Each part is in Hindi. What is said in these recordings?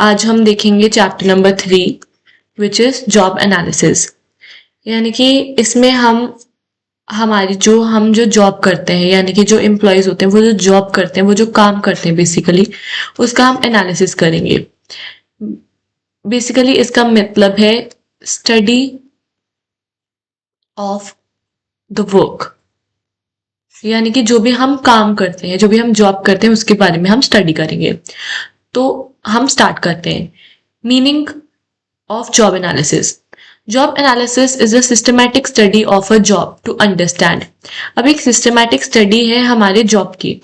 आज हम देखेंगे chapter number 3 which is job analysis. यानी कि इसमें हम जो जॉब करते हैं, यानी कि जो एम्प्लॉयज होते हैं, वो जो जॉब करते हैं, वो जो काम करते हैं बेसिकली, उसका हम एनालिसिस करेंगे। बेसिकली इसका मतलब है स्टडी ऑफ द वर्क, यानी कि जो भी हम काम करते हैं, जो भी हम जॉब करते हैं, उसके बारे में हम स्टडी करेंगे। तो हम स्टार्ट करते हैं। Meaning of job analysis. Job analysis is a systematic study of a job to understand. अब एक सिस्टमैटिक स्टडी है हमारे जॉब की,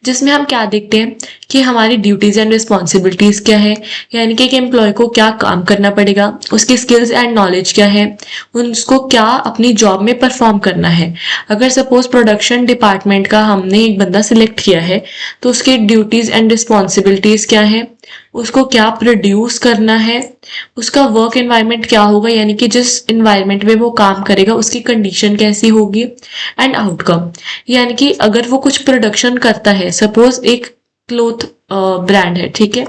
जिसमें हम क्या देखते हैं कि हमारी ड्यूटीज एंड रिस्पॉन्सिबिलिटीज क्या है, यानी कि एक एम्प्लॉय को क्या काम करना पड़ेगा, उसकी स्किल्स एंड नॉलेज क्या है, उसको क्या अपनी जॉब में परफॉर्म करना है। अगर सपोज प्रोडक्शन डिपार्टमेंट का हमने एक बंदा सिलेक्ट किया है, तो उसकी ड्यूटीज एंड रिस्पॉन्सिबिलिटीज क्या है, उसको क्या प्रोड्यूस करना है, उसका वर्क एनवायरनमेंट क्या होगा, यानी कि जिस एनवायरनमेंट में वो काम करेगा उसकी कंडीशन कैसी होगी, एंड आउटकम। यानी कि अगर वो कुछ प्रोडक्शन करता है, सपोज एक क्लोथ ब्रांड है, ठीक है,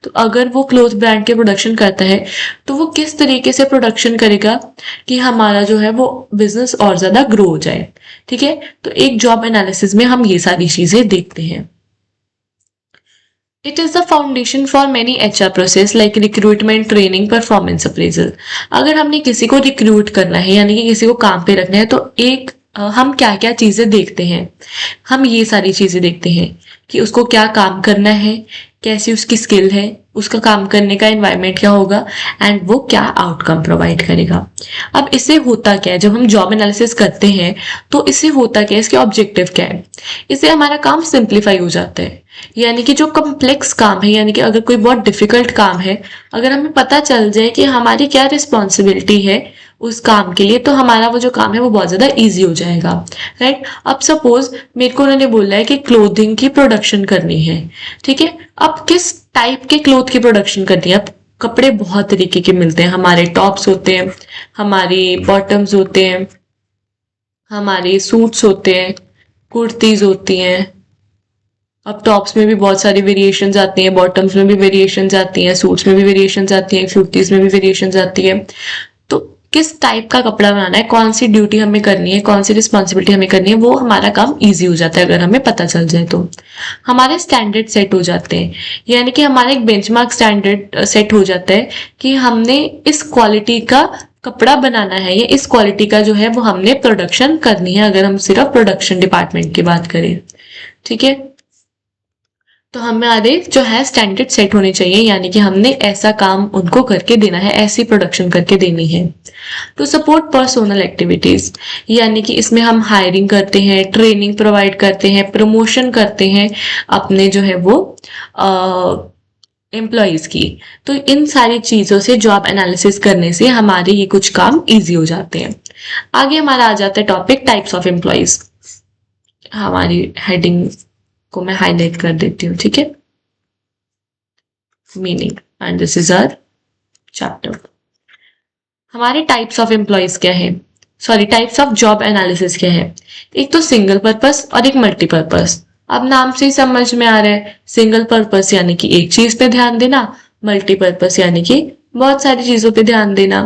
तो अगर वो क्लोथ ब्रांड के प्रोडक्शन करता है, तो वो किस तरीके से प्रोडक्शन करेगा कि हमारा जो है वो बिजनेस और ज्यादा ग्रो हो जाए। ठीक है, तो एक जॉब एनालिसिस में हम ये सारी चीजें देखते हैं। It is the foundation for many HR process like recruitment, training, performance appraisal. अगर हमने किसी को रिक्रूट करना है, यानी कि किसी को काम पे रखना है, तो हम क्या क्या चीजें देखते हैं, हम ये सारी चीजें देखते हैं कि उसको क्या काम करना है, कैसी उसकी स्किल है, उसका काम करने का एनवायरनमेंट क्या होगा, एंड वो क्या आउटकम प्रोवाइड करेगा। अब इससे होता क्या है, जब हम जॉब एनालिसिस करते हैं तो इससे होता क्या है, इसके ऑब्जेक्टिव क्या है। इससे हमारा काम सिंप्लीफाई हो जाता है, यानी कि जो कम्प्लेक्स काम है, यानी कि अगर कोई बहुत डिफिकल्ट काम है, अगर हमें पता चल जाए कि हमारी क्या रिस्पॉन्सिबिलिटी है उस काम के लिए, तो हमारा वो जो काम है वो बहुत ज्यादा इजी हो जाएगा। राइट, अब सपोज मेरे को उन्होंने बोला है कि क्लोथिंग की प्रोडक्शन करनी है, ठीक है, अब किस टाइप के क्लोथ की प्रोडक्शन करनी है। अब कपड़े बहुत तरीके के मिलते हैं, हमारे टॉप्स होते हैं, हमारे बॉटम्स होते हैं, हमारे सूट्स होते हैं, कुर्तीज होती हैं। अब टॉप्स में भी बहुत सारी वेरिएशंस आती हैं, बॉटम्स में भी वेरिएशंस आती हैं, सूट्स में भी वेरिएशंस आती हैं, कुर्तीज में भी वेरिएशंस आती है। तो किस टाइप का कपड़ा बनाना है, कौन सी ड्यूटी हमें करनी है, कौन सी रिस्पॉन्सिबिलिटी हमें करनी है, वो हमारा काम इजी हो जाता है अगर हमें पता चल जाए। तो हमारे स्टैंडर्ड सेट हो जाते हैं, यानी कि हमारा एक बेंचमार्क स्टैंडर्ड सेट हो जाता है कि हमने इस क्वालिटी का कपड़ा बनाना है, या इस क्वालिटी का जो है वो हमने प्रोडक्शन करनी है, अगर हम सिर्फ प्रोडक्शन डिपार्टमेंट की बात करें। ठीक है, तो हमारे जो है स्टैंडर्ड सेट होने चाहिए, यानी कि हमने ऐसा काम उनको करके देना है, ऐसी प्रोडक्शन करके देनी है। टू सपोर्ट पर्सनल एक्टिविटीज, यानी कि इसमें हम हायरिंग करते हैं, ट्रेनिंग प्रोवाइड करते हैं, प्रमोशन करते हैं अपने जो है वो एम्प्लॉयज की। तो इन सारी चीजों से जॉब एनालिसिस करने से हमारे ये कुछ काम इजी हो जाते हैं। आगे हमारा आ जाता है टॉपिक टाइप्स ऑफ एम्प्लॉयज। हमारी हेडिंग को मैं हाईलाइट कर देती हूँ, ठीक है, meaning, and this is our chapter. हमारे टाइप्स ऑफ एम्प्लॉयज क्या है, sorry types of job analysis क्या है। एक तो सिंगल पर्पस और एक मल्टीपर्पस। अब नाम से ही समझ में आ रहा है, सिंगल पर्पस यानी कि एक चीज पे ध्यान देना, मल्टीपर्पस यानी कि बहुत सारी चीजों पे ध्यान देना।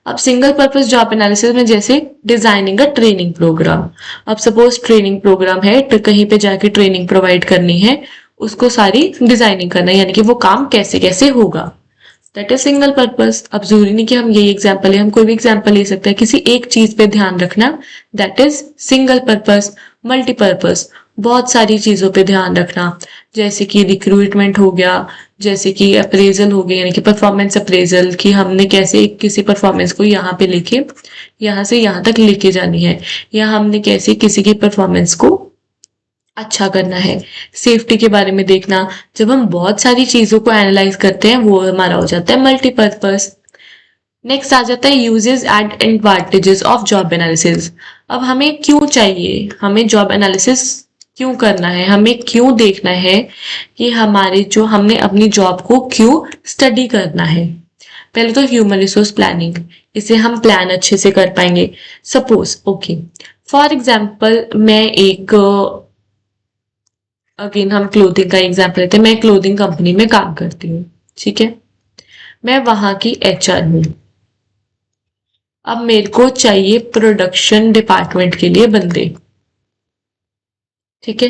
अब सिंगल पर्पस जॉब एनालिसिस में जैसे डिजाइनिंग अ ट्रेनिंग प्रोग्राम। अब सपोज ट्रेनिंग प्रोग्राम है, तो कहीं पे जाके ट्रेनिंग प्रोवाइड करनी है, उसको सारी डिजाइनिंग करना है, यानी कि वो काम कैसे कैसे होगा, दैट इज सिंगल पर्पस। अब जरूरी नहीं कि हम यही एग्जाम्पल है, हम कोई भी एग्जाम्पल ले सकते हैं, किसी एक चीज पे ध्यान रखना, that is single purpose. Multipurpose, बहुत सारी चीजों पे ध्यान रखना, जैसे कि रिक्रूटमेंट हो गया, जैसे कि अप्रेजल हो गया, यानी कि परफॉर्मेंस अप्रेजल, कि हमने कैसे किसी परफॉर्मेंस को यहाँ पे लेके यहाँ से यहाँ तक लेके जानी है, या हमने कैसे किसी की परफॉर्मेंस को अच्छा करना है। सेफ्टी के बारे में देखना। जब हम बहुत सारी चीजों को एनालाइज करते हैं, वो हमारा हो जाता है मल्टीपर्पस। नेक्स्ट आ जाता है uses and advantages of job analysis. अब हमें क्यों चाहिए, हमें जॉब एनालिसिस क्यों करना है, हमें क्यों देखना है कि हमारे जो हमने अपनी जॉब को क्यों स्टडी करना है। पहले तो ह्यूमन रिसोर्स प्लानिंग, इसे हम प्लान अच्छे से कर पाएंगे। सपोज ओके, फॉर एग्जाम्पल मैं एक अगेन हम क्लोथिंग का एग्जाम्पल लेते हैं, मैं क्लोथिंग कंपनी में काम करती हूँ, ठीक है, मैं वहां की एचआर हूँ। अब मेरे को चाहिए प्रोडक्शन डिपार्टमेंट के लिए बंदे, ठीक है।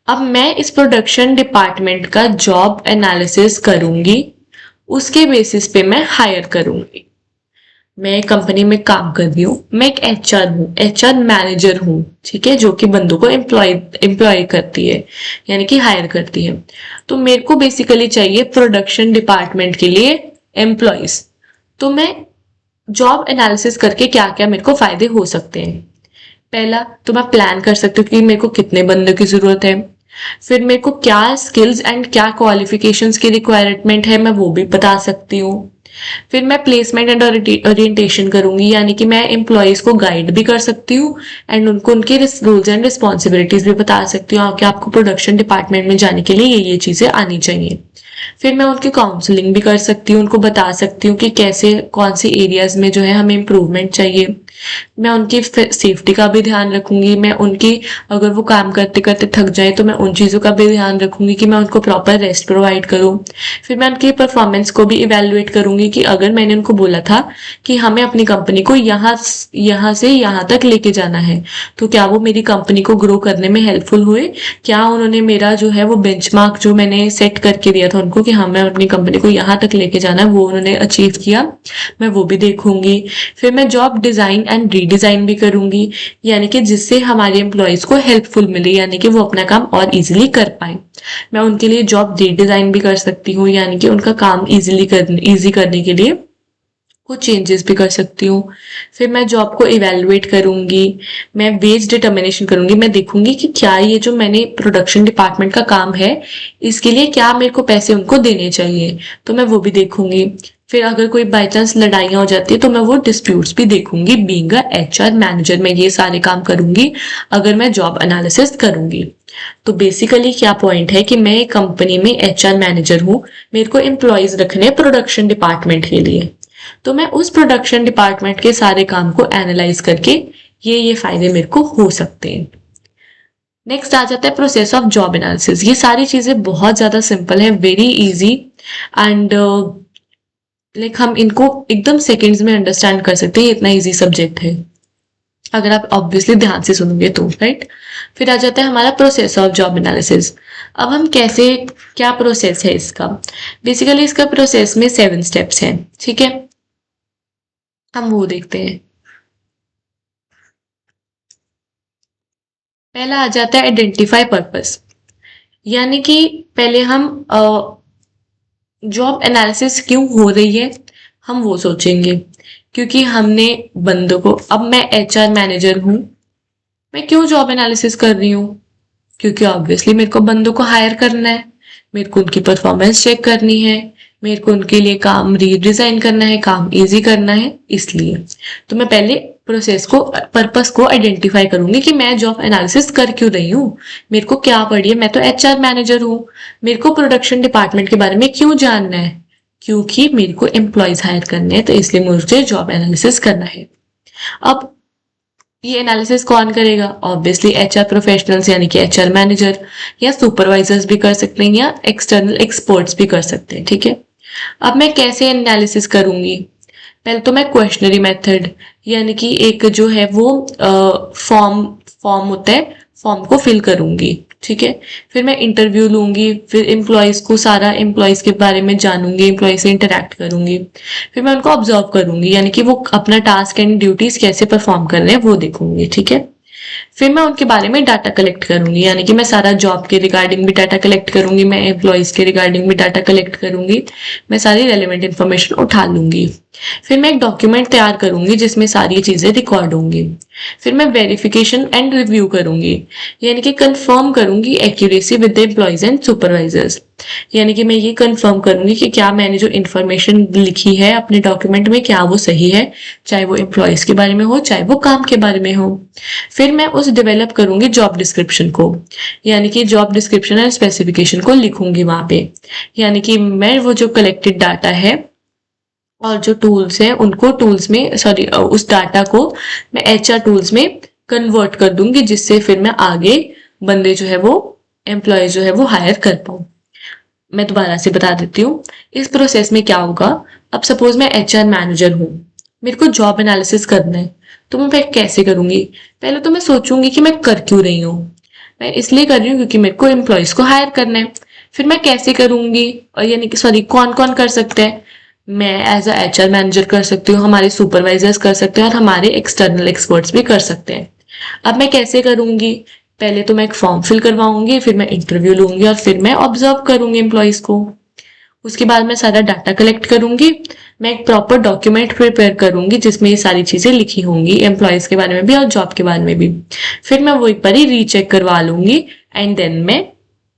अब मैं इस प्रोडक्शन डिपार्टमेंट का जॉब एनालिसिस करूंगी, उसके बेसिस पे मैं हायर करूंगी। मैं कंपनी में काम कर रही हूँ, मैं एक एचआर हूँ, एचआर मैनेजर हूँ, ठीक है, जो कि बंदों को एम्प्लॉय करती है, यानी कि हायर करती है। तो मेरे को बेसिकली चाहिए प्रोडक्शन डिपार्टमेंट के लिए एम्प्लॉयज। तो मैं जॉब एनालिसिस करके क्या क्या मेरे को फायदे हो सकते हैं। पहला तो मैं प्लान कर सकती हूँ कि मेरे को कितने बंदों की जरूरत है, फिर मेरे को क्या स्किल्स एंड क्या क्वालिफिकेशंस की रिक्वायरमेंट है मैं वो भी बता सकती हूँ। फिर मैं प्लेसमेंट एंड ओरिएंटेशन करूंगी, यानी कि मैं एम्प्लॉयज को गाइड भी कर सकती हूँ एंड उनको उनके रूल्स एंड रिस्पॉन्सिबिलिटीज भी बता सकती हूँ कि आपको प्रोडक्शन डिपार्टमेंट में जाने के लिए ये चीजें आनी चाहिए। फिर मैं उनकी काउंसलिंग भी कर सकती हूँ, उनको बता सकती हूँ कि कैसे कौन सी एरियाज में जो है हमें इम्प्रूवमेंट चाहिए। मैं उनकी सेफ्टी का भी ध्यान रखूंगी, मैं उनकी अगर वो काम करते करते थक जाए तो मैं उन चीज़ों का भी ध्यान रखूंगी कि मैं उनको प्रॉपर रेस्ट प्रोवाइड करूँ। फिर मैं उनकी परफॉर्मेंस को भी इवेलुएट करूंगी कि अगर मैंने उनको बोला था कि हमें अपनी कंपनी को यहाँ से यहाँ तक लेके जाना है, तो क्या वो मेरी कंपनी को ग्रो करने में हेल्पफुल हुए, क्या उन्होंने मेरा जो है वो बेंचमार्क जो मैंने सेट करके दिया था उनको कि हमें अपनी कंपनी को यहाँ तक लेके जाना है वो उन्होंने अचीव किया, मैं वो भी देखूंगी। फिर मैं जॉब डिजाइन एंड रीडिजाइन भी करूंगी, यानी कि जिससे हमारे एम्प्लॉयज को हेल्पफुल मिले, यानी कि वो अपना काम और इजीली कर पाए। मैं उनके लिए जॉब रीडिजाइन भी कर सकती हूँ, यानी कि उनका काम इजी करने के लिए कुछ चेंजेस भी कर सकती हूँ। फिर मैं जॉब को इवेलुएट करूंगी, मैं वेज डिटर्मिनेशन करूंगी, मैं देखूंगी कि क्या ये जो मैंने प्रोडक्शन डिपार्टमेंट का काम है इसके लिए क्या मेरे को पैसे उनको देने चाहिए, तो मैं वो भी देखूंगी। फिर अगर कोई बाई चांस लड़ाइयाँ हो जाती है तो मैं वो डिस्प्यूट्स भी देखूंगी। बीइंग अ एचआर मैनेजर मैं ये सारे काम करूंगी अगर मैं जॉब एनालिसिस करूंगी। तो बेसिकली क्या पॉइंट है कि मैं कंपनी में एचआर मैनेजर हूँ, मेरे को एम्प्लॉयज रखने प्रोडक्शन डिपार्टमेंट के लिए, तो मैं उस प्रोडक्शन डिपार्टमेंट के सारे काम को एनालाइज करके ये फायदे मेरे को हो सकते हैं। नेक्स्ट आ जाता है प्रोसेस ऑफ जॉब एनालिसिस। ये सारी चीजें बहुत ज्यादा सिंपल है, वेरी इजी एंड लाइक हम इनको एकदम सेकंड्स में अंडरस्टैंड कर सकते हैं, इतना इजी सब्जेक्ट है अगर आप ऑब्वियसली ध्यान से सुनोगे तो, राइट। फिर आ जाता है हमारा प्रोसेस ऑफ जॉब एनालिसिस। अब हम कैसे, क्या प्रोसेस है इसका। बेसिकली इसका प्रोसेस में 7 स्टेप्स हैं, ठीक है, हम वो देखते हैं। पहला आ जाता है आइडेंटिफाई पर्पस, यानी कि पहले हम जॉब एनालिसिस क्यों हो रही है हम वो सोचेंगे, क्योंकि हमने बंदों को, अब मैं एचआर मैनेजर हूँ, मैं क्यों जॉब एनालिसिस कर रही हूँ, क्योंकि ऑब्वियसली मेरे को बंदों को हायर करना है, मेरे को उनकी परफॉर्मेंस चेक करनी है, मेरे को उनके लिए काम रीडिजाइन करना है, काम इजी करना है, इसलिए तो मैं पहले प्रोसेस को, पर्पस को आइडेंटिफाई करूंगी कि मैं जॉब एनालिसिस कर क्यों रही हूँ, मेरे को क्या पड़ी है, मैं तो एचआर मैनेजर हूँ, मेरे को प्रोडक्शन डिपार्टमेंट के बारे में क्यों जानना है, क्योंकि मेरे को एम्प्लॉयज हायर करने हैं, तो इसलिए मुझे जॉब एनालिसिस करना है। अब ये एनालिसिस कौन करेगा, ऑब्वियसली एचआर प्रोफेशनल्स, यानी कि एचआर मैनेजर या सुपरवाइजर्स भी कर सकते हैं या एक्सटर्नल एक्सपर्ट्स भी कर सकते हैं, ठीक है। अब मैं कैसे एनालिसिस करूंगी, पहले तो मैं क्वेश्चनरी मेथड, यानी कि एक जो है वो फॉर्म होता है, फॉर्म को फिल करूंगी, ठीक है। फिर मैं इंटरव्यू लूंगी, फिर एम्प्लॉयज को, सारा एम्प्लॉयज के बारे में जानूंगी, एम्प्लॉय से इंटरेक्ट करूंगी, फिर मैं उनको ऑब्जर्व करूंगी, यानी कि वो अपना टास्क एंड ड्यूटीज कैसे परफॉर्म कर रहे हैं वो देखूंगी, ठीक है। फिर मैं उनके बारे में डाटा कलेक्ट करूंगी, यानी कि मैं सारा जॉब के रिगार्डिंग भी डाटा कलेक्ट करूंगी, मैं एम्प्लॉयज के रिगार्डिंग भी डाटा कलेक्ट करूंगी, मैं सारी रेलिवेंट इन्फॉर्मेशन उठा लूंगी। फिर मैं एक डॉक्यूमेंट तैयार करूंगी जिसमें सारी चीजें रिकॉर्ड होंगी। फिर मैं वेरिफिकेशन एंड रिव्यू करूंगी, यानी कि कंफर्म करूंगी accuracy with the employees and supervisors, यानी कि मैं ये कंफर्म करूंगी कि क्या मैंने जो इन्फॉर्मेशन लिखी है अपने डॉक्यूमेंट में क्या वो सही है, चाहे वो एम्प्लॉयज के बारे में हो चाहे वो काम के बारे में हो। फिर मैं उस डेवलप करूंगी जॉब डिस्क्रिप्शन को, यानी कि जॉब डिस्क्रिप्शन एंड स्पेसिफिकेशन को लिखूंगी वहां पे, यानी कि मैं वो जो कलेक्टेड डाटा है और जो टूल्स हैं उनको टूल्स में, सॉरी उस डाटा को मैं एचआर टूल्स में कन्वर्ट कर दूंगी, जिससे फिर मैं आगे बंदे जो है वो, एम्प्लॉय जो है वो हायर कर पाऊँ। मैं दोबारा से बता देती हूँ। इस प्रोसेस में क्या होगा, अब सपोज मैं एचआर मैनेजर हूँ, मेरे को जॉब एनालिसिस करना है, तो मैं फिर कैसे करूंगी? पहले तो मैं सोचूंगी कि मैं कर क्यों रही हूँ। मैं इसलिए कर रही हूँ क्योंकि मेरे को एम्प्लॉयज को हायर करना है। फिर मैं कैसे करूंगी, और यानी कि सॉरी, कौन कौन कर सकते हैं? मैं एज अ एचआर मैनेजर कर सकती हूँ, हमारे सुपरवाइजर्स कर सकते हैं, और हमारे एक्सटर्नल एक्सपर्ट्स भी कर सकते हैं। अब मैं कैसे करूंगी? पहले तो मैं एक फॉर्म फिल करवाऊंगी, फिर मैं इंटरव्यू लूंगी, और फिर मैं ऑब्जर्व करूंगी एम्प्लॉयज को। उसके बाद मैं सारा डाटा कलेक्ट करूंगी। मैं एक प्रॉपर डॉक्यूमेंट प्रिपेयर करूंगी जिसमें ये सारी चीजें लिखी होंगी, एम्प्लॉयज के बारे में भी और जॉब के बारे में भी। फिर मैं वो एक बार ही रीचेक करवा लूंगी, एंड देन मैं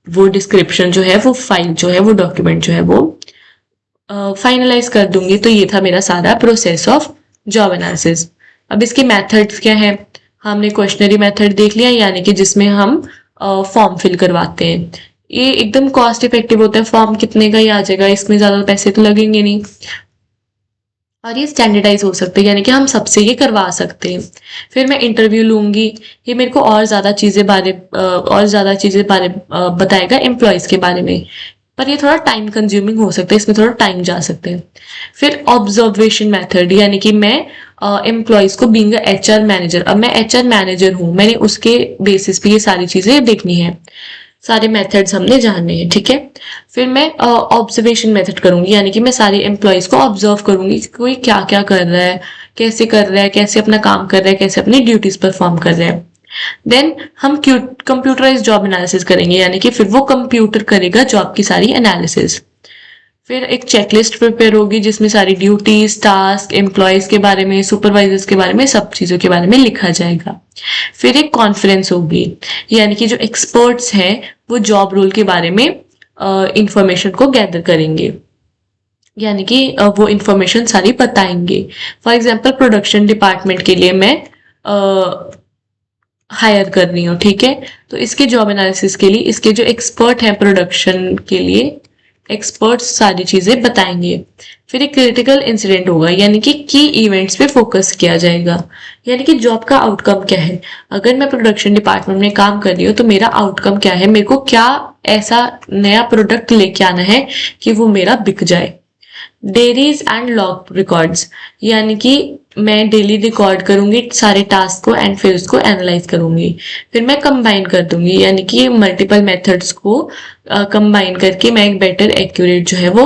वो डिस्क्रिप्शन जो है, वो फाइल जो है, वो डॉक्यूमेंट जो है, वो फाइनलाइज कर दूंगी। तो ये था मेरा सारा प्रोसेस ऑफ जॉब एनालिसिस। अब इसके मेथड्स क्या है? हमने क्वेश्चनरी मेथड देख लिया, यानी कि जिसमें हम फॉर्म फिल करवाते हैं। ये एकदम कॉस्ट इफेक्टिव होता है, फॉर्म कितने का ही आ जाएगा, इसमें ज्यादा पैसे तो लगेंगे नहीं, और ये स्टैंडर्डाइज हो सकते हैं, यानी कि हम सबसे ये करवा सकते हैं। फिर मैं इंटरव्यू लूंगी, ये मेरे को और ज्यादा चीजें बारे बताएगा एम्प्लॉयज के बारे में, पर ये थोड़ा टाइम कंज्यूमिंग हो सकता है, इसमें थोड़ा टाइम जा सकते हैं। फिर ऑब्जर्वेशन मेथड, यानी कि मैं एम्प्लॉयज को बीइंग एचआर मैनेजर, अब मैं एचआर मैनेजर हूँ, मैंने उसके बेसिस पे ये सारी चीजें देखनी है, सारे मेथड्स हमने जानने हैं, ठीक है। फिर मैं ऑब्जर्वेशन मेथड करूंगी, यानी कि मैं सारे एम्प्लॉयज को ऑब्जर्व करूंगी कि कोई क्या क्या कर रहा है, कैसे कर रहा है, कैसे अपना काम कर रहा है, कैसे अपनी ड्यूटीज परफॉर्म कर रहा है। देन हम कंप्यूटराइज जॉब एनालिसिस करेंगे, यानी कि फिर वो कंप्यूटर करेगा जॉब की सारी एनालिसिस। फिर एक चेकलिस्ट प्रिपेयर होगी जिसमें सारी ड्यूटीज, टास्क, एम्प्लॉयज के बारे में, सुपरवाइजर्स के बारे में, सब चीजों के बारे में लिखा जाएगा। फिर एक कॉन्फ्रेंस होगी, यानी कि जो एक्सपर्ट्स हैं वो जॉब रोल के बारे में इंफॉर्मेशन को गैदर करेंगे, यानी कि वो इंफॉर्मेशन सारी बताएंगे। फॉर एग्जाम्पल प्रोडक्शन डिपार्टमेंट के लिए मैं हायर कर रही हूँ, ठीक है, तो इसके जॉब एनालिसिस के लिए इसके जो एक्सपर्ट हैं प्रोडक्शन के लिए, एक्सपर्ट्स सारी चीजें बताएंगे। फिर एक क्रिटिकल इंसिडेंट होगा, यानी कि की इवेंट्स पे फोकस किया जाएगा, यानी कि जॉब का आउटकम क्या है। अगर मैं प्रोडक्शन डिपार्टमेंट में काम कर रही हूँ तो मेरा आउटकम क्या है, मेरे को क्या ऐसा नया प्रोडक्ट लेके आना है कि वो मेरा बिक जाए। डेरीज एंड लॉग रिकॉर्ड्स, यानी कि मैं डेली रिकॉर्ड करूंगी सारे टास्क को, एंड फिर उसको एनालाइज करूंगी। फिर मैं कंबाइन कर दूंगी, यानी कि मल्टीपल मेथड्स को कंबाइन करके मैं एक बेटर एक्यूरेट जो है वो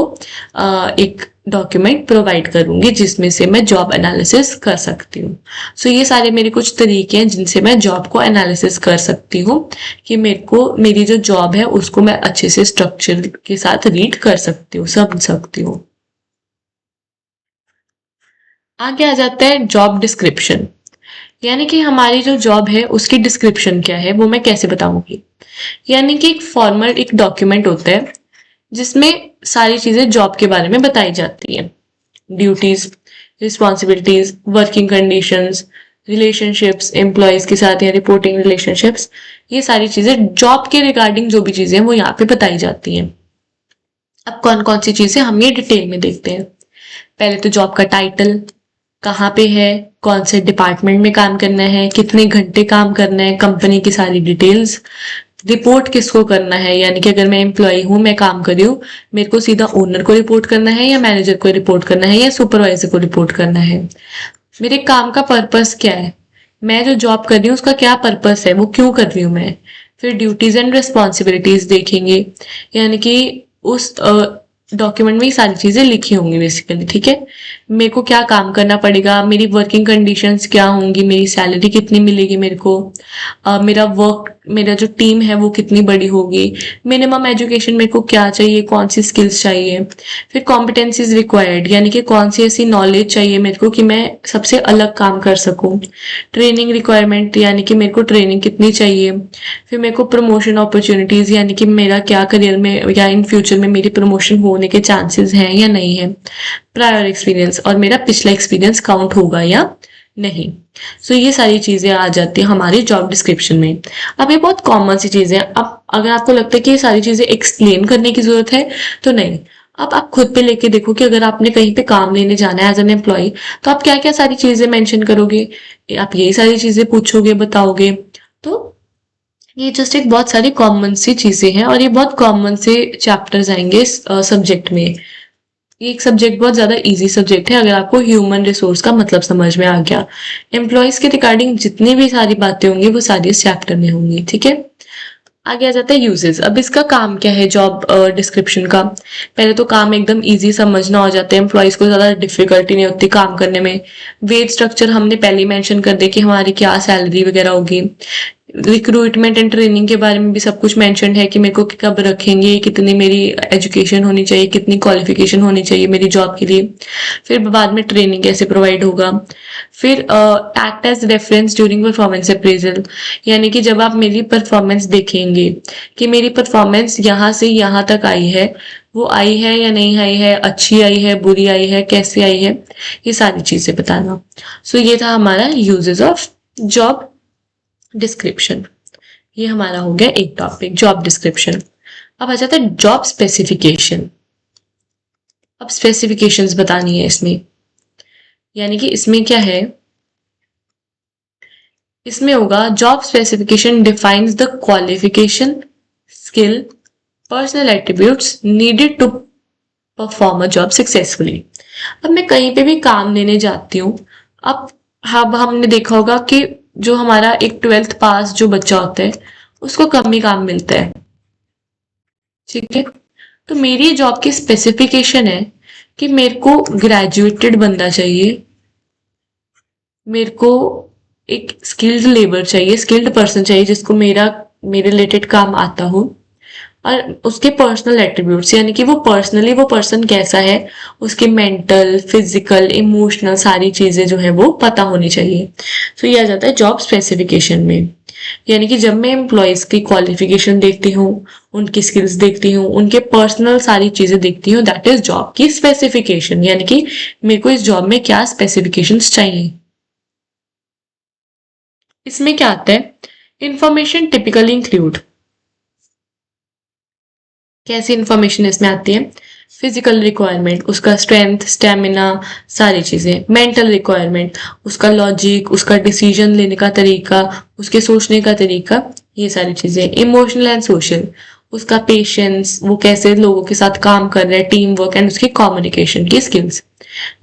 एक डॉक्यूमेंट प्रोवाइड करूंगी जिसमें से मैं जॉब एनालिसिस कर सकती हूँ। सो ये सारे मेरे कुछ तरीके हैं जिनसे मैं जॉब को एनालिसिस कर सकती हूँ, कि मेरे को मेरी जो जॉब है उसको मैं अच्छे से स्ट्रक्चर के साथ रीड कर सकती हूँ, समझ सकती हूँ। आगे आ जाता है जॉब डिस्क्रिप्शन, यानी कि हमारी जो जॉब है उसकी डिस्क्रिप्शन क्या है वो मैं कैसे बताऊंगी। यानी कि एक फॉर्मल एक डॉक्यूमेंट होता है जिसमें सारी चीजें जॉब के बारे में बताई जाती हैं, duties, responsibilities, working conditions, relationships employees के साथ या रिपोर्टिंग रिलेशनशिप्स, ये सारी चीजें जॉब के रिगार्डिंग जो भी चीजें हैं वो यहाँ पे बताई जाती हैं। अब कौन कौन सी चीजें हम ये डिटेल में देखते हैं। पहले तो जॉब का टाइटल, कहाँ पे है, कौन से डिपार्टमेंट में काम करना है, कितने घंटे काम करना है, कंपनी की सारी डिटेल्स, रिपोर्ट किसको करना है, यानी कि अगर मैं एम्प्लॉय हूँ, मैं काम कर रही हूँ, मेरे को सीधा ओनर को रिपोर्ट करना है या मैनेजर को रिपोर्ट करना है या सुपरवाइजर को रिपोर्ट करना है। मेरे काम का पर्पस क्या है, मैं जो जॉब कर रही हूँ उसका क्या पर्पस है, वो क्यों कर रही हूँ मैं। फिर ड्यूटीज एंड रिस्पॉन्सिबिलिटीज देखेंगे, यानी कि उस डॉक्यूमेंट में ये सारी चीजें लिखी होंगी बेसिकली, ठीक है। मेरे को क्या काम करना पड़ेगा, मेरी वर्किंग कंडीशंस क्या होंगी, मेरी सैलरी कितनी मिलेगी मेरे को, मेरा जो टीम है वो कितनी बड़ी होगी, मिनिमम एजुकेशन मेरे को क्या चाहिए, कौन सी स्किल्स चाहिए। फिर कॉम्पिटेंसीज रिक्वायर्ड, यानी कि कौन सी ऐसी नॉलेज चाहिए मेरे को कि मैं सबसे अलग काम कर सकूं। ट्रेनिंग रिक्वायरमेंट, यानी कि मेरे को ट्रेनिंग कितनी चाहिए। फिर मेरे को प्रमोशन अपॉर्चुनिटीज, यानी कि मेरा क्या करियर में या इन फ्यूचर में मेरी प्रमोशन होने के चांसेस हैं या नहीं है। प्रायर एक्सपीरियंस, और मेरा पिछला एक्सपीरियंस काउंट होगा या नहीं। सो ये सारी चीजें आ जाती है हमारी जॉब डिस्क्रिप्शन में। अब ये बहुत कॉमन सी चीजें हैं, अब अगर आपको लगता है कि ये सारी चीजें एक्सप्लेन करने की जरूरत है तो नहीं। अब आप खुद पे लेके देखो कि अगर आपने कहीं पे काम लेने जाना है एज एन एम्प्लॉय, तो आप क्या क्या सारी चीजें मेंशन करोगे, आप यही सारी चीजें पूछोगे, बताओगे। तो ये जस्ट एक बहुत सारी कॉमन सी चीजें हैं और ये बहुत कॉमन से चैप्टर्स आएंगे इस सब्जेक्ट में। ये एक सब्जेक्ट बहुत ज्यादा इजी सब्जेक्ट है अगर आपको ह्यूमन रिसोर्स का मतलब समझ में आ गया। एम्प्लॉयज के रिगार्डिंग जितनी भी सारी बातें होंगी वो सारी इस चैप्टर में होंगी, ठीक है। आगे आ जाता है यूजेस। अब इसका काम क्या है जॉब डिस्क्रिप्शन का। पहले तो काम एकदम इजी समझना हो जाता है, एम्प्लॉयज को ज्यादा डिफिकल्टी नहीं होती काम करने में। वेज स्ट्रक्चर हमने पहले ही मेंशन कर दिया कि हमारी क्या सैलरी वगैरह होगी। रिक्रूटमेंट एंड ट्रेनिंग के बारे में भी सब कुछ मेंशन है कि मेरे को कब रखेंगे, कितनी मेरी एजुकेशन होनी चाहिए, कितनी क्वालिफिकेशन होनी चाहिए मेरी जॉब के लिए। फिर बाद में ट्रेनिंग कैसे प्रोवाइड होगा। फिर act as reference during performance appraisal, यानी कि जब आप मेरी परफॉर्मेंस देखेंगे कि मेरी परफॉर्मेंस यहाँ से यहाँ तक आई है, वो आई है या नहीं आई है, अच्छी आई है, बुरी आई है, कैसे आई है, ये सारी चीजें बताना। सो ये था हमारा यूजेस ऑफ जॉब डिस्क्रिप्शन। ये हमारा हो गया एक टॉपिक, जॉब डिस्क्रिप्शन। अब आ जाता है जॉब स्पेसिफिकेशन। अब स्पेसिफिकेशंस बतानी है इसमें, यानी कि इसमें क्या है, इसमें होगा job specification defines the qualification, skill, personal attributes needed to perform a job successfully. अब मैं कहीं पे भी काम लेने जाती हूँ। अब हमने देखा होगा कि जो हमारा एक 12th पास जो बच्चा होता है उसको कम ही काम मिलता है, ठीक है। तो मेरी जॉब की स्पेसिफिकेशन है कि मेरे को ग्रेजुएटेड बंदा चाहिए, मेरे को एक स्किल्ड लेबर चाहिए, स्किल्ड पर्सन चाहिए जिसको मेरे रिलेटेड काम आता हो। और उसके पर्सनल एट्रीब्यूट्स, यानी कि वो पर्सनली वो पर्सन कैसा है, उसके मेंटल, फिजिकल, इमोशनल सारी चीजें जो है वो पता होनी चाहिए। तो ये आ जाता है जॉब स्पेसिफिकेशन में। यानी कि जब मैं एम्प्लॉयज की क्वालिफिकेशन देखती हूँ, उनकी स्किल्स देखती हूँ, उनके पर्सनल सारी चीजें देखती हूँ, दैट इज जॉब की स्पेसिफिकेशन। यानी कि मेरे को इस जॉब में क्या स्पेसिफिकेशंस चाहिए। इसमें क्या आता है, इंफॉर्मेशन टिपिकली इंक्लूड, कैसी इंफॉर्मेशन इसमें आती है, फिजिकल रिक्वायरमेंट, उसका स्ट्रेंथ, स्टेमिना, सारी चीजें। मेंटल रिक्वायरमेंट, उसका लॉजिक, उसका डिसीजन लेने का तरीका, उसके सोचने का तरीका, ये सारी चीजें। इमोशनल एंड सोशल, उसका पेशेंस, वो कैसे लोगों के साथ काम कर रहा है, टीम वर्क एंड उसकी कम्युनिकेशन की स्किल्स।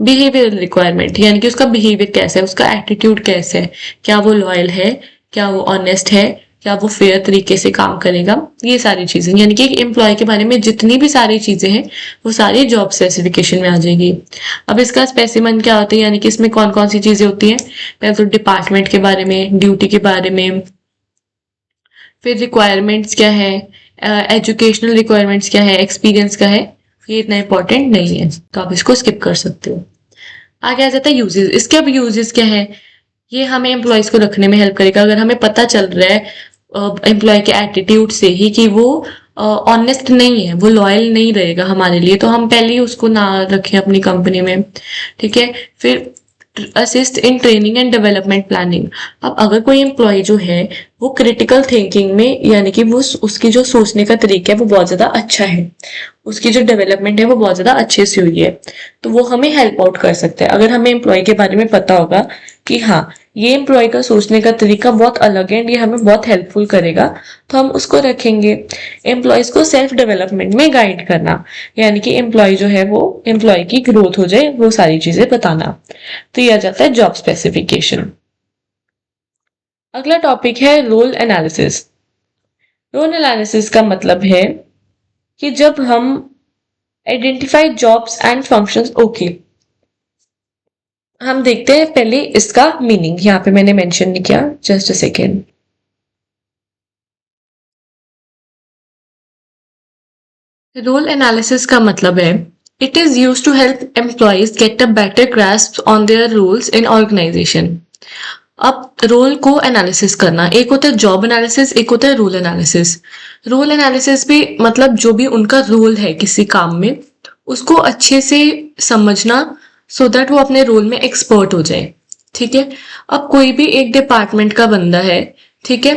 बिहेवियरल रिक्वायरमेंट, यानी कि उसका बिहेवियर कैसा है, उसका एटीट्यूड कैसा है, क्या वो लॉयल है, क्या वो ऑनेस्ट है, क्या वो फेयर तरीके से काम करेगा, ये सारी चीजें। यानी कि एक एम्प्लॉय के बारे में जितनी भी सारी चीजें हैं वो सारी जॉब स्पेसिफिकेशन में आ जाएगी। अब इसका स्पेसिमन क्या होता है, यानी कि इसमें कौन कौन सी चीजें होती हैं। पहले तो डिपार्टमेंट के बारे में, ड्यूटी के बारे में, फिर रिक्वायरमेंट्स क्या है, एजुकेशनल रिक्वायरमेंट्स क्या है, एक्सपीरियंस क्या है। ये इतना इंपॉर्टेंट नहीं है तो आप इसको स्किप कर सकते हो। आगे आ जाता है यूजेस। इसके अब यूजेस क्या है, ये हमें एम्प्लॉयज को रखने में हेल्प करेगा। अगर हमें पता चल रहा है एम्प्लॉय के एटीट्यूड से ही कि वो ऑनेस्ट नहीं है, वो लॉयल नहीं रहेगा हमारे लिए, तो हम पहले ही उसको ना रखें अपनी कंपनी में, ठीक है। फिर assist in training and development planning. अब अगर कोई एम्प्लॉय जो है वो क्रिटिकल थिंकिंग में, यानी कि वो उसकी जो सोचने का तरीका है वो बहुत ज्यादा अच्छा है, उसकी जो डेवलपमेंट है वो बहुत ज्यादा अच्छे से हुई है, तो वो हमें हेल्प आउट कर सकता है। अगर हमें एम्प्लॉय के बारे में पता होगा कि हाँ ये एम्प्लॉय का सोचने का तरीका बहुत अलग है एंड ये हमें बहुत हेल्पफुल करेगा, तो हम उसको रखेंगे। एम्प्लॉयज को सेल्फ डेवलपमेंट में गाइड करना, यानी कि एम्प्लॉय जो है वो एम्प्लॉय की ग्रोथ हो जाए, वो सारी चीजें बताना। तो ये आ जाता है जॉब स्पेसिफिकेशन। अगला टॉपिक है रोल एनालिसिस। रोल एनालिसिस का मतलब है कि जब हम identify jobs and functions, okay हम देखते हैं पहले इसका मीनिंग, यहाँ पे मैंने मेंशन नहीं किया, just a second. Role analysis का मतलब है it is use to help employees get a better grasp on their roles in organization. अब रोल को एनालिसिस करना, एक होता है जॉब एनालिसिस, एक होता है रोल एनालिसिस। रोल एनालिसिस भी मतलब जो भी उनका रोल है किसी काम में उसको अच्छे से समझना, सो दैट वो अपने रोल में एक्सपर्ट हो जाए, ठीक है। अब कोई भी एक डिपार्टमेंट का बंदा है, ठीक है।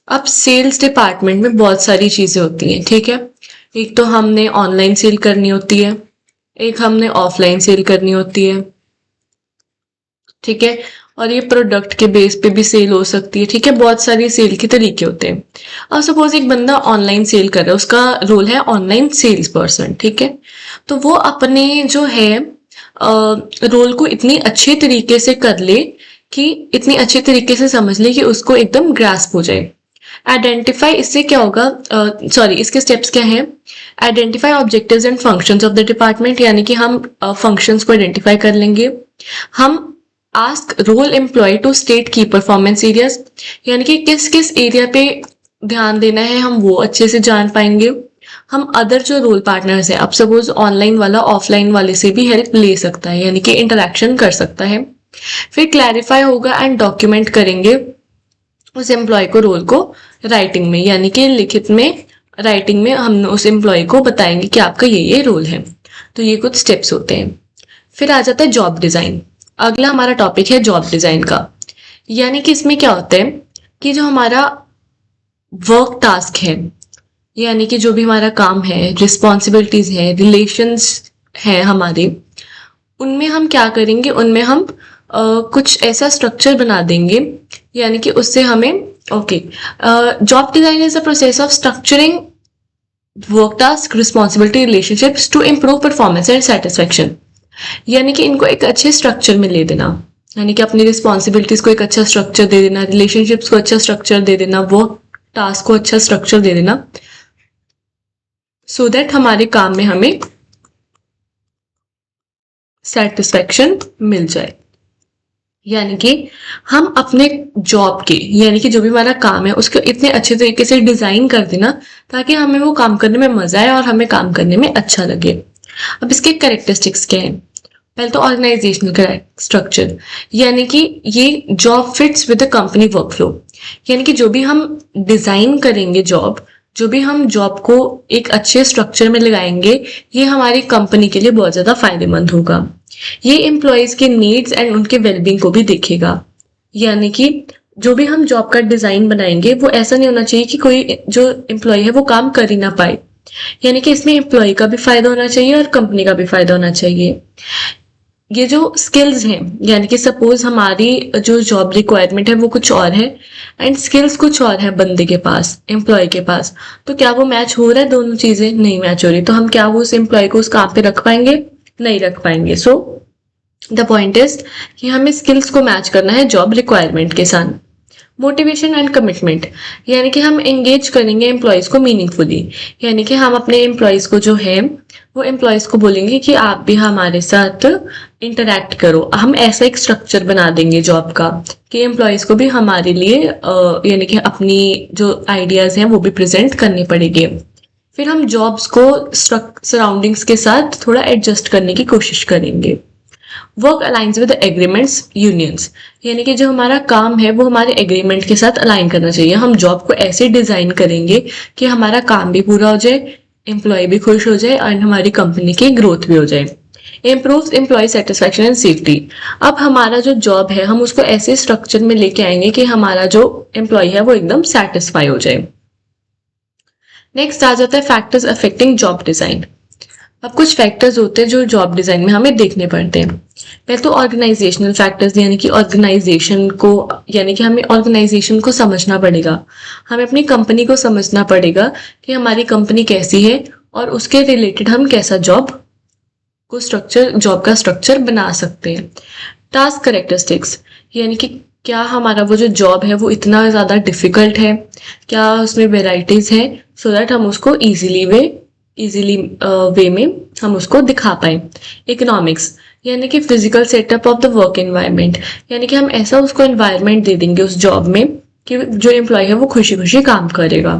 अब सेल्स डिपार्टमेंट में बहुत सारी चीजें होती हैं, ठीक है। एक तो हमने ऑनलाइन सेल करनी होती है, एक हमने ऑफलाइन सेल करनी होती है, ठीक है। और ये प्रोडक्ट के बेस पे भी सेल हो सकती है, ठीक है। बहुत सारी सेल के तरीके होते हैं। अब सपोज एक बंदा ऑनलाइन सेल कर रहा है, उसका रोल है ऑनलाइन सेल्स पर्सन, ठीक है। तो वो अपने जो है रोल को इतनी अच्छे तरीके से कर ले, कि इतनी अच्छे तरीके से समझ ले कि उसको एकदम ग्रास्प हो जाए। आइडेंटिफाई, इससे क्या होगा, सॉरी इसके स्टेप्स क्या हैं। Identify objectives and functions of the department, यानी कि हम फंक्शंस को आइडेंटिफाई कर लेंगे। हम ask role employee to state की परफॉर्मेंस एरियाज, यानी कि किस किस एरिया पे ध्यान देना है हम वो अच्छे से जान पाएंगे। हम अदर जो रोल पार्टनर्स हैं, अब सपोज ऑनलाइन वाला ऑफलाइन वाले से भी हेल्प ले सकता है, यानी कि इंटरेक्शन कर सकता है। फिर क्लैरिफाई होगा एंड डॉक्यूमेंट करेंगे उस एम्प्लॉय को रोल को राइटिंग में, यानी कि लिखित में, राइटिंग में हम उस एम्प्लॉय को बताएंगे कि आपका ये रोल है। तो ये कुछ स्टेप्स होते हैं। फिर आ जाता है जॉब डिजाइन। अगला हमारा टॉपिक है जॉब डिजाइन का। यानी कि इसमें क्या होता है कि जो हमारा वर्क टास्क है, यानी कि जो भी हमारा काम है, रिस्पॉन्सिबिलिटीज है, रिलेशंस है हमारे, उनमें हम क्या करेंगे, उनमें हम कुछ ऐसा स्ट्रक्चर बना देंगे, यानी कि उससे हमें okay. Job design is the process of structuring work task, responsibility, relationships to improve performance and satisfaction. यानी कि इनको एक अच्छे स्ट्रक्चर में ले देना, यानी कि अपनी रिस्पॉन्सिबिलिटीज को एक अच्छा स्ट्रक्चर दे देना, रिलेशनशिप्स को अच्छा स्ट्रक्चर दे देना, वर्क टास्क को अच्छा स्ट्रक्चर दे देना, सो दैट हमारे काम में हमें सेटिस्फेक्शन मिल जाए। यानी कि हम अपने जॉब के, यानी कि जो भी हमारा काम है उसको इतने अच्छे तरीके से डिजाइन कर देना ताकि हमें वो काम करने में मजा आए और हमें काम करने में अच्छा लगे। अब इसके कैरेक्टरिस्टिक्स क्या है। पहले तो ऑर्गेनाइजेशनल स्ट्रक्चर, यानी कि ये job fits with the company workflow, यानी कि जो भी हम डिजाइन करेंगे जॉब, जो भी हम जॉब को एक अच्छे स्ट्रक्चर में लगाएंगे, ये हमारी कंपनी के लिए बहुत ज्यादा फायदेमंद होगा। ये एम्प्लॉयज के नीड्स एंड उनके वेलबींग को भी देखेगा। यानी कि जो भी हम जॉब का डिजाइन बनाएंगे वो ऐसा नहीं होना चाहिए कि कोई जो एम्प्लॉय है वो काम कर ही ना पाए, यानी कि इसमें एम्प्लॉय का भी फायदा होना चाहिए और कंपनी का भी फायदा होना चाहिए। ये जो स्किल्स हैं, यानी कि सपोज हमारी जो जॉब रिक्वायरमेंट है वो कुछ और है एंड स्किल्स कुछ और है बंदे के पास, एम्प्लॉय के पास, तो क्या वो मैच हो रहा है, दोनों चीजें नहीं मैच हो रही, तो हम क्या वो उस एम्प्लॉय को उस काम पे रख पाएंगे, नहीं रख पाएंगे। सो द पॉइंट इज कि हमें स्किल्स को मैच करना है जॉब रिक्वायरमेंट के साथ। मोटिवेशन एंड कमिटमेंट, यानी कि हम एंगेज करेंगे एम्प्लॉयज को मीनिंगफुली, यानी कि हम अपने एम्प्लॉयज को जो है वो एम्प्लॉयज को बोलेंगे कि आप भी हमारे साथ इंटरेक्ट करो। हम ऐसा एक स्ट्रक्चर बना देंगे जॉब का कि एम्प्लॉयज को भी हमारे लिए यानी कि अपनी जो आइडियाज हैं वो भी प्रेजेंट करने पड़ेंगे। फिर हम जॉब्स को सराउंडिंग्स के साथ थोड़ा एडजस्ट करने की कोशिश करेंगे। Work aligns with agreements unions, यानी कि जो हमारा काम है वो हमारे एग्रीमेंट के साथ अलाइन करना चाहिए। हम जॉब को ऐसे डिजाइन करेंगे कि हमारा काम भी पूरा हो जाए, एम्प्लॉय भी खुश हो जाए और हमारी कंपनी की ग्रोथ भी हो जाए। Improves employee satisfaction and safety, अब हमारा जो जॉब है हम उसको ऐसे स्ट्रक्चर में लेके आएंगे कि हमारा जो एम्प्लॉय है वो एकदम सेटिस्फाई हो जाए। नेक्स्ट आ जाता है फैक्टर्स अफेक्टिंग जॉब डिजाइन। अब कुछ फैक्टर्स होते हैं जो जॉब डिजाइन में हमें देखने पड़ते हैं। पहले तो ऑर्गेनाइजेशनल फैक्टर्स, यानी कि ऑर्गेनाइजेशन को, यानी कि हमें ऑर्गेनाइजेशन को समझना पड़ेगा, हमें अपनी कंपनी को समझना पड़ेगा कि हमारी कंपनी कैसी है और उसके रिलेटेड हम कैसा जॉब का स्ट्रक्चर बना सकते हैं। टास्क कैरेक्टरिस्टिक्स, यानी कि क्या हमारा वो जो जॉब है वो इतना ज्यादा डिफिकल्ट है, क्या उसमें वेराइटीज है, सो दैट हम उसको इजीली वे में हम उसको दिखा पाए। इकोनॉमिक्स, यानी कि physical setup of the work environment, यानी कि हम ऐसा उसको एनवायरनमेंट दे देंगे उस जॉब में कि जो एम्प्लॉय है वो खुशी खुशी काम करेगा।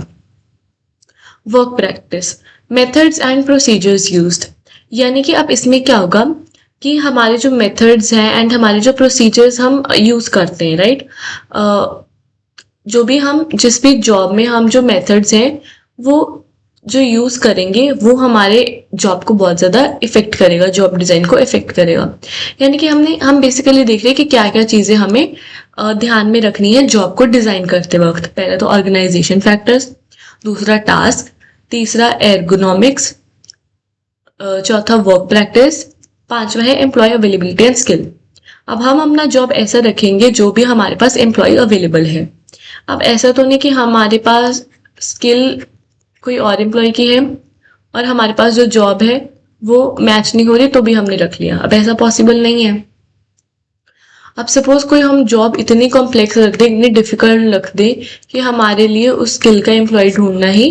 Work practice, methods and procedures used, यानी कि अब इसमें क्या होगा कि हमारे जो मेथड्स हैं एंड हमारे जो प्रोसीजर्स हम यूज करते हैं, राइट, जो भी हम जिस भी जॉब में हम जो मेथड्स हैं वो जो यूज करेंगे वो हमारे जॉब को बहुत ज्यादा इफेक्ट करेगा, जॉब डिजाइन को इफेक्ट करेगा। यानी कि हम बेसिकली देख रहे हैं कि क्या क्या चीजें हमें ध्यान में रखनी है जॉब को डिजाइन करते वक्त। पहला तो ऑर्गेनाइजेशन फैक्टर्स, दूसरा टास्क, तीसरा एर्गोनॉमिक्स, चौथा वर्क प्रैक्टिस, पांचवा है एम्प्लॉय अवेलेबिलिटी एंड स्किल। अब हम अपना जॉब ऐसा रखेंगे जो भी हमारे पास एम्प्लॉय अवेलेबल है। अब ऐसा तो नहीं कि हमारे पास स्किल कोई और एम्प्लॉय की है और हमारे पास जो जॉब है वो मैच नहीं हो रही तो भी हमने रख लिया। अब ऐसा पॉसिबल नहीं है। अब सपोज कोई हम जॉब इतनी कॉम्प्लेक्स रख दे, इतनी डिफिकल्ट रख दे कि हमारे लिए उस स्किल का एम्प्लॉय ढूंढना ही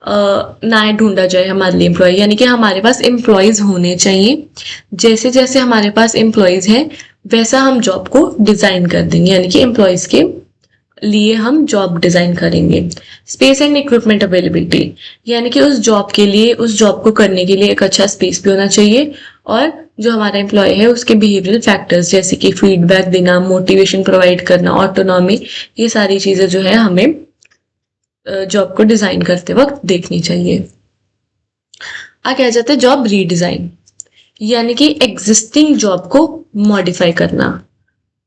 ना ढूंढा जाए हमारे लिए एम्प्लॉय, यानी कि हमारे पास एम्प्लॉयज होने चाहिए। जैसे जैसे हमारे पास एम्प्लॉयज हैं वैसा हम जॉब को डिजाइन कर देंगे, यानी कि एम्प्लॉयज के लिए हम जॉब डिजाइन करेंगे। स्पेस एंड इक्विपमेंट अवेलेबिलिटी, यानी कि उस जॉब के लिए, उस जॉब को करने के लिए एक अच्छा स्पेस भी होना चाहिए और जो हमारा एम्प्लॉय है उसके बिहेवियरल फैक्टर्स जैसे कि फीडबैक देना, मोटिवेशन प्रोवाइड करना, ऑटोनॉमी, ये सारी चीजें जो है हमें जॉब को डिजाइन करते वक्त देखनी चाहिए। आगे आ जाता है जॉब रीडिजाइन, यानी कि एग्जिस्टिंग जॉब को मॉडिफाई करना।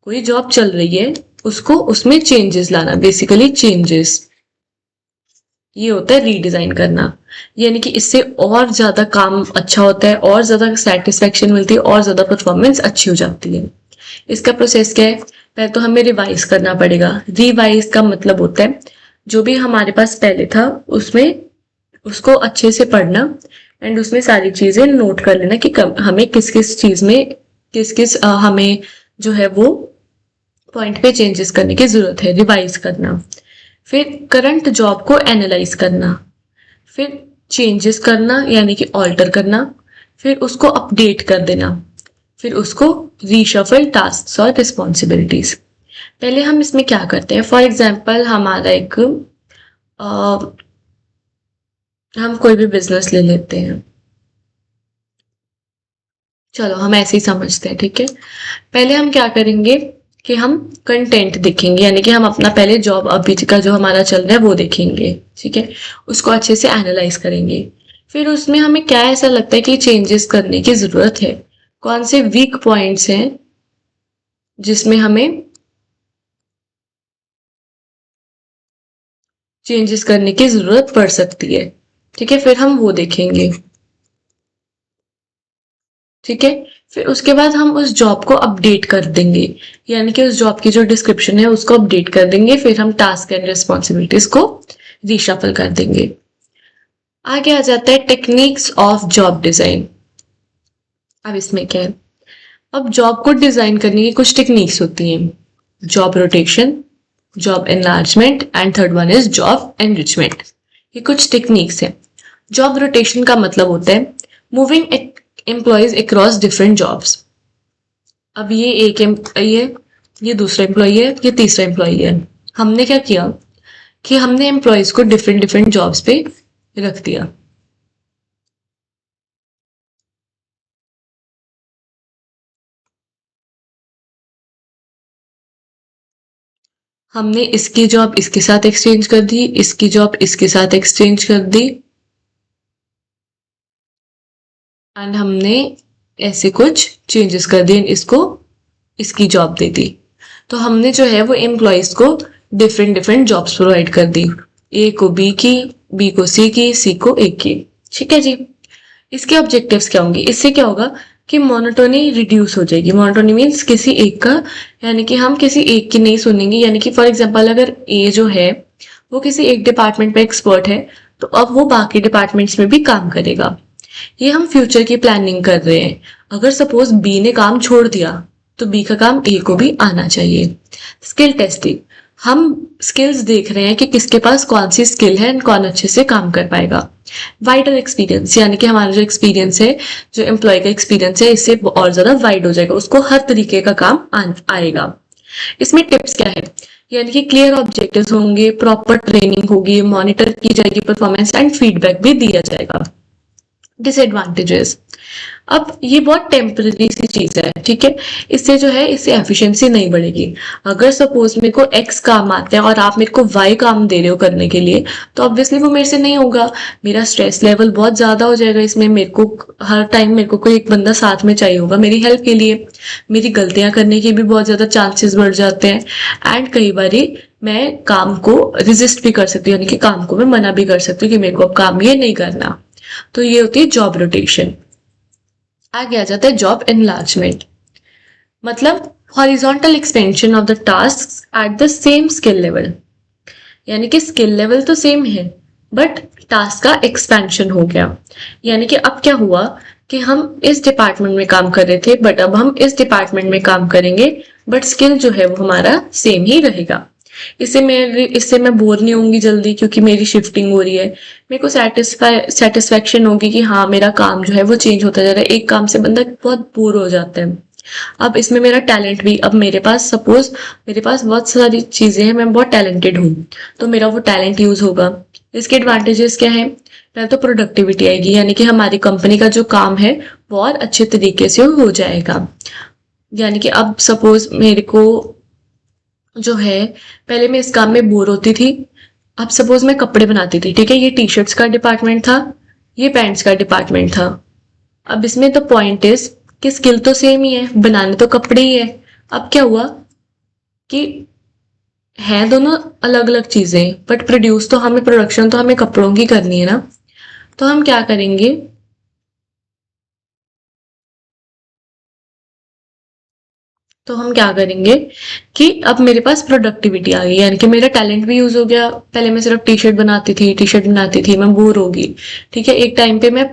कोई जॉब चल रही है उसको उसमें चेंजेस लाना, बेसिकली चेंजेस, ये होता है रीडिजाइन करना। यानी कि इससे और ज्यादा काम अच्छा होता है, और ज्यादा सेटिस्फेक्शन मिलती है, और ज्यादा परफॉर्मेंस अच्छी हो जाती है। इसका प्रोसेस क्या है? पहले तो हमें रिवाइज करना पड़ेगा। रिवाइज का मतलब होता है जो भी हमारे पास पहले था उसमें उसको अच्छे से पढ़ना एंड उसमें सारी चीजें नोट कर लेना कि हमें किस किस चीज में किस किस हमें जो है वो पॉइंट पे चेंजेस करने की जरूरत है, रिवाइज करना। फिर करंट जॉब को एनालाइज करना, फिर चेंजेस करना यानी कि ऑल्टर करना, फिर उसको अपडेट कर देना, फिर उसको रीशफल टास्क और रिस्पॉन्सिबिलिटीज। पहले हम इसमें क्या करते हैं, फॉर एग्जाम्पल हमारा एक हम कोई भी बिजनेस ले लेते हैं, चलो हम ऐसे ही समझते हैं, ठीक है। पहले हम क्या करेंगे कि हम कंटेंट देखेंगे, यानी कि हम अपना पहले जॉब अभी का जो हमारा चल रहा है वो देखेंगे, ठीक है। उसको अच्छे से एनालाइज करेंगे। फिर उसमें हमें क्या ऐसा लगता है कि चेंजेस करने की जरूरत है, कौन से वीक पॉइंट्स हैं जिसमें हमें चेंजेस करने की जरूरत पड़ सकती है, ठीक है। फिर हम वो देखेंगे, ठीक है। फिर उसके बाद हम उस जॉब को अपडेट कर देंगे, यानी कि उस जॉब की जो डिस्क्रिप्शन है उसको अपडेट कर देंगे। फिर हम टास्क एंड रिस्पॉन्सिबिलिटीज को रीशफल कर देंगे। आगे आ जाता है टेक्निक्स ऑफ जॉब डिजाइन। अब इसमें क्या है, अब जॉब को डिजाइन करने की कुछ टेक्निक्स होती हैं, job rotation, job enlargement and third one is job enrichment. ये कुछ टेक्निक्स हैं। जॉब रोटेशन का मतलब होता है moving employees across different jobs. अब ये एक एम्प्लॉय है, ये दूसरा एम्प्लॉय है, ये तीसरा एम्प्लॉय है। हमने क्या किया कि हमने एम्प्लॉयज को डिफरेंट डिफरेंट जॉब्स पे रख दिया। हमने इसकी जॉब इसके साथ एक्सचेंज कर दी, इसकी जॉब इसके साथ एक्सचेंज कर दी एंड हमने ऐसे कुछ चेंजेस कर दिए, इसको इसकी जॉब दे दी। तो हमने जो है वो एम्प्लॉयज को डिफरेंट डिफरेंट जॉब्स प्रोवाइड कर दी, ए को बी की, बी को सी को ए की, ठीक है जी। इसके ऑब्जेक्टिव्स क्या होंगे, इससे क्या होगा कि मोनोटोनी रिड्यूस हो जाएगी। मोनोटोनी मीन्स किसी एक का, यानी कि हम किसी एक की नहीं सुनेंगे। यानी कि फॉर एग्जांपल अगर ए जो है वो किसी एक डिपार्टमेंट पे एक्सपर्ट है तो अब वो बाकी डिपार्टमेंट्स में भी काम करेगा। ये हम फ्यूचर की प्लानिंग कर रहे हैं। अगर सपोज बी ने काम छोड़ दिया तो बी का काम ए को भी आना चाहिए। स्किल टेस्टिंग, हम स्किल्स देख रहे हैं कि किसके पास कौन सी स्किल है एंड कौन अच्छे से काम कर पाएगा। वाइडर एक्सपीरियंस, यानी कि हमारा जो एक्सपीरियंस है, जो एम्प्लॉय का एक्सपीरियंस है, इससे और ज्यादा वाइड हो जाएगा, उसको हर तरीके का काम आएगा। इसमें टिप्स क्या है, यानी कि क्लियर ऑब्जेक्टिव्स होंगे, प्रॉपर ट्रेनिंग होगी, मॉनिटर की जाएगी परफॉर्मेंस एंड फीडबैक भी दिया जाएगा। डिसएडवांटेजेस, अब ये बहुत टेम्पररी सी चीज है, ठीक है। इससे जो है इससे एफिशिएंसी नहीं बढ़ेगी। अगर सपोज मेरे को एक्स काम आता है और आप मेरे को वाई काम दे रहे हो करने के लिए तो ऑब्वियसली वो मेरे से नहीं होगा। मेरा स्ट्रेस लेवल बहुत ज्यादा हो जाएगा। इसमें मेरे को हर टाइम मेरे को कोई एक बंदा साथ में चाहिए होगा मेरी हेल्प के लिए। मेरी गलतियां करने के भी बहुत ज्यादा चांसेस बढ़ जाते हैं एंड कई बार मैं काम को रिजिस्ट भी कर सकती हूँ, यानी कि काम को मैं मना भी कर सकती हूँ कि मेरे को अब काम ये नहीं करना। तो ये होती है जॉब रोटेशन। आगे आ जाता है जॉब एनलार्जमेंट, मतलब horizontal expansion of the task at the same skill level, यानी कि स्किल लेवल तो सेम है बट टास्क का एक्सपेंशन हो गया। यानी कि अब क्या हुआ कि हम इस डिपार्टमेंट में काम कर रहे थे बट अब हम इस डिपार्टमेंट में काम करेंगे बट स्किल जो है वो हमारा सेम ही रहेगा। इससे मैं बोर नहीं होंगी जल्दी, क्योंकि मेरी शिफ्टिंग हो रही है। मेरे को सेटिस्फेक्शन होगी कि हाँ मेरा काम जो है वो चेंज होता जा रहा है। एक काम से बंदा बहुत बोर हो जाता है। अब इसमें मेरा टैलेंट भी, अब मेरे पास सपोज मेरे पास बहुत सारी चीजें हैं, मैं बहुत टैलेंटेड हूँ, तो मेरा वो टैलेंट यूज होगा। इसके एडवांटेजेस क्या है? पहले तो प्रोडक्टिविटी आएगी, यानी कि हमारी कंपनी का जो काम है वो और अच्छे तरीके से हो जाएगा। यानी कि अब सपोज मेरे को जो है, पहले मैं इस काम में बोर होती थी, अब सपोज मैं कपड़े बनाती थी, ठीक है, ये टी शर्ट्स का डिपार्टमेंट था, ये पैंट्स का डिपार्टमेंट था। अब इसमें तो पॉइंट इज कि स्किल तो सेम ही है, बनाने तो कपड़े ही है। अब क्या हुआ कि है दोनों अलग अलग चीजें बट प्रोडक्शन तो हमें कपड़ों की करनी है ना। तो हम क्या करेंगे, कि अब मेरे पास प्रोडक्टिविटी आ गई, यानी कि मेरा टैलेंट भी यूज हो गया। पहले मैं सिर्फ टी शर्ट बनाती थी, मैं बोर होगी, ठीक है, एक टाइम पे मैं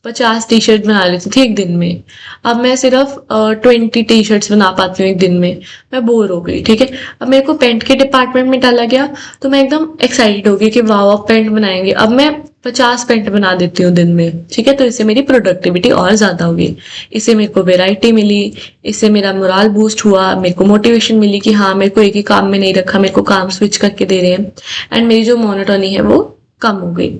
50 टी शर्ट बना लेती थी एक दिन में। अब मैं सिर्फ 20 टी शर्ट्स बना पाती हूँ एक दिन में, मैं बोर हो गई, ठीक है। अब मेरे को पेंट के डिपार्टमेंट में डाला गया तो मैं एकदम एक्साइटेड हो गई कि वाह अब पेंट बनाएंगे। अब मैं 50 पेंट बना देती हूँ दिन में, ठीक है। तो इससे मेरी प्रोडक्टिविटी और ज्यादा होगी, इससे मेरे को वेराइटी मिली, इससे मेरा मोरल बूस्ट हुआ, मेरे को मोटिवेशन मिली कि हाँ मेरे को एक ही काम में नहीं रखा, मेरे को काम स्विच करके दे रहे हैं, एंड मेरी जो मोनोटोनी है वो कम हो गई।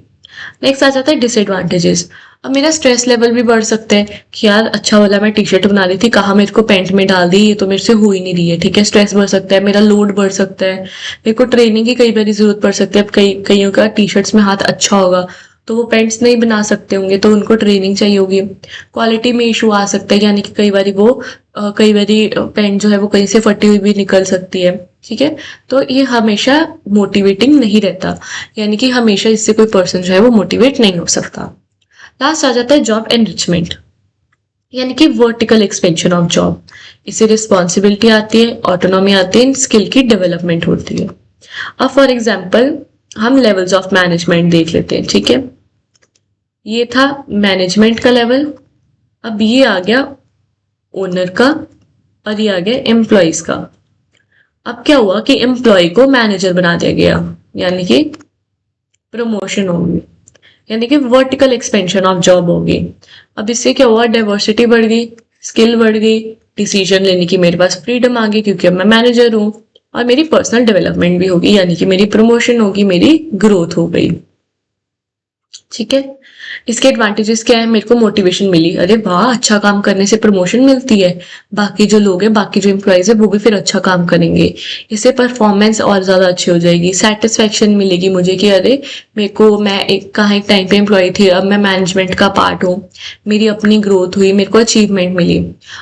नेक्स्ट आ जाता है डिसएडवांटेजेस। अब मेरा स्ट्रेस लेवल भी बढ़ सकता है कि यार अच्छा वाला मैं टी शर्ट बना रही थी, कहाँ मेरे को पेंट में डाल दी, ये तो मेरे से हो ही नहीं रही है, ठीक है। स्ट्रेस बढ़ सकता है, मेरा लोड बढ़ सकता है, मेरे को ट्रेनिंग की कई बार जरूरत पड़ सकती है। अब कईयों का टी शर्ट्स में हाथ अच्छा होगा तो वो पेंट्स नहीं बना सकते होंगे, तो उनको ट्रेनिंग चाहिए होगी। क्वालिटी में इशू आ सकता है, यानी कि कई बारी पेंट जो है वो कहीं से फटी हुई भी निकल सकती है, ठीक है। तो ये हमेशा मोटिवेटिंग नहीं रहता, यानी कि हमेशा इससे कोई पर्सन जो है वो मोटिवेट नहीं हो सकता। लास्ट आ जाता है जॉब एनरिचमेंट, यानी कि वर्टिकल एक्सपेंशन ऑफ जॉब। इससे रिस्पॉन्सिबिलिटी आती है, ऑटोनॉमी आती है, स्किल की डेवलपमेंट होती है। अब फॉर एग्जाम्पल हम लेवल्स ऑफ मैनेजमेंट देख लेते हैं, ठीक है। ये था मैनेजमेंट का लेवल, अब ये आ गया ओनर का, और ये आ गया एम्प्लॉयज का। अब क्या हुआ कि एम्प्लॉय को मैनेजर बना दिया गया, यानी कि प्रमोशन होगी, यानी कि वर्टिकल एक्सपेंशन ऑफ जॉब होगी। अब इससे क्या हुआ, डाइवर्सिटी बढ़ गई, स्किल बढ़ गई, डिसीजन लेने की मेरे पास फ्रीडम आ गई क्योंकि अब मैं मैनेजर हूं, और मेरी पर्सनल डेवलपमेंट भी होगी, यानी कि मेरी प्रमोशन होगी, मेरी ग्रोथ हो गई, ठीक है। इसके एडवांटेजेस क्या है, मेरे को मोटिवेशन मिली, अरे वाह अच्छा काम करने से प्रमोशन मिलती है, बाकी जो लोग हैं, बाकी जो एम्प्लॉयज है वो भी फिर अच्छा काम करेंगे, इससे परफॉर्मेंस और ज्यादा अच्छी हो जाएगी। सेटिस्फेक्शन मिलेगी मुझे कि अरे मैं एक टाइम पे एम्प्लॉय थी, अब मैं मैनेजमेंट का पार्ट हूँ, मेरी अपनी ग्रोथ हुई, मेरे को अचीवमेंट मिली।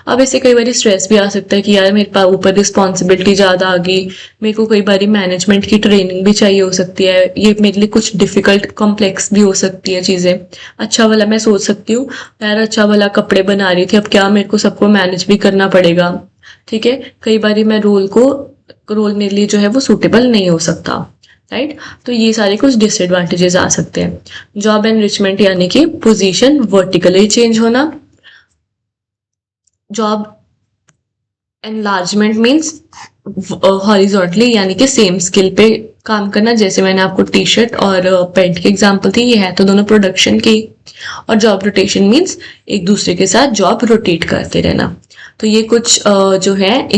अब इससे कई बार स्ट्रेस भी आ सकता है कि यार मेरे पास ऊपर रिस्पॉन्सिबिलिटी ज्यादा आ गई, मेरे को कई बार मैनेजमेंट की ट्रेनिंग भी चाहिए हो सकती है, ये मेरे लिए कुछ डिफिकल्ट कॉम्प्लेक्स भी हो सकती है चीजें। अच्छा वाला मैं सोच सकती हूँ यार अच्छा वाला कपड़े बना रही थी, अब क्या मेरे को सबको मैनेज भी करना पड़ेगा, ठीक है। कई बार मैं रोल मेरे लिए जो है वो सूटेबल नहीं हो सकता, राइट। तो ये सारे कुछ डिसएडवांटेजेस आ सकते हैं। जॉब एनरिचमेंट यानी कि पोजीशन वर्टिकली चेंज होना, जॉब एनलार्जमेंट मीन्स हॉरिजॉन्टली, यानी कि सेम स्किल पे काम करना। जैसे मैंने आपको टी शर्ट और पेंट की एग्जांपल थी, ये है तो दोनों प्रोडक्शन की। और जॉब रोटेशन मीन्स एक दूसरे के साथ जॉब रोटेट करते रहना। तो ये कुछ जो है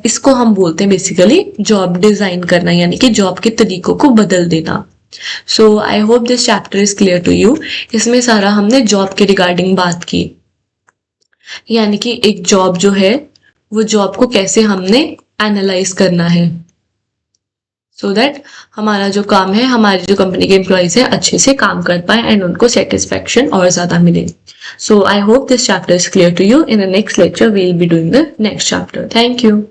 इसको हम बोलते हैं बेसिकली जॉब डिजाइन करना, यानी कि जॉब के तरीकों को बदल देना। So I hope this chapter is clear to you. इसमें सारा हमने जॉब के रिगार्डिंग बात की, यानी कि एक जॉब जो है वो जॉब को कैसे हमने एनालाइज करना है, सो दैट हमारा जो काम है, हमारी जो कंपनी के एम्प्लॉयज है अच्छे से काम कर पाए एंड उनको सेटिस्फेक्शन और ज्यादा मिले। So I hope this chapter is clear to you. In the next lecture we will be doing the next chapter. Thank you.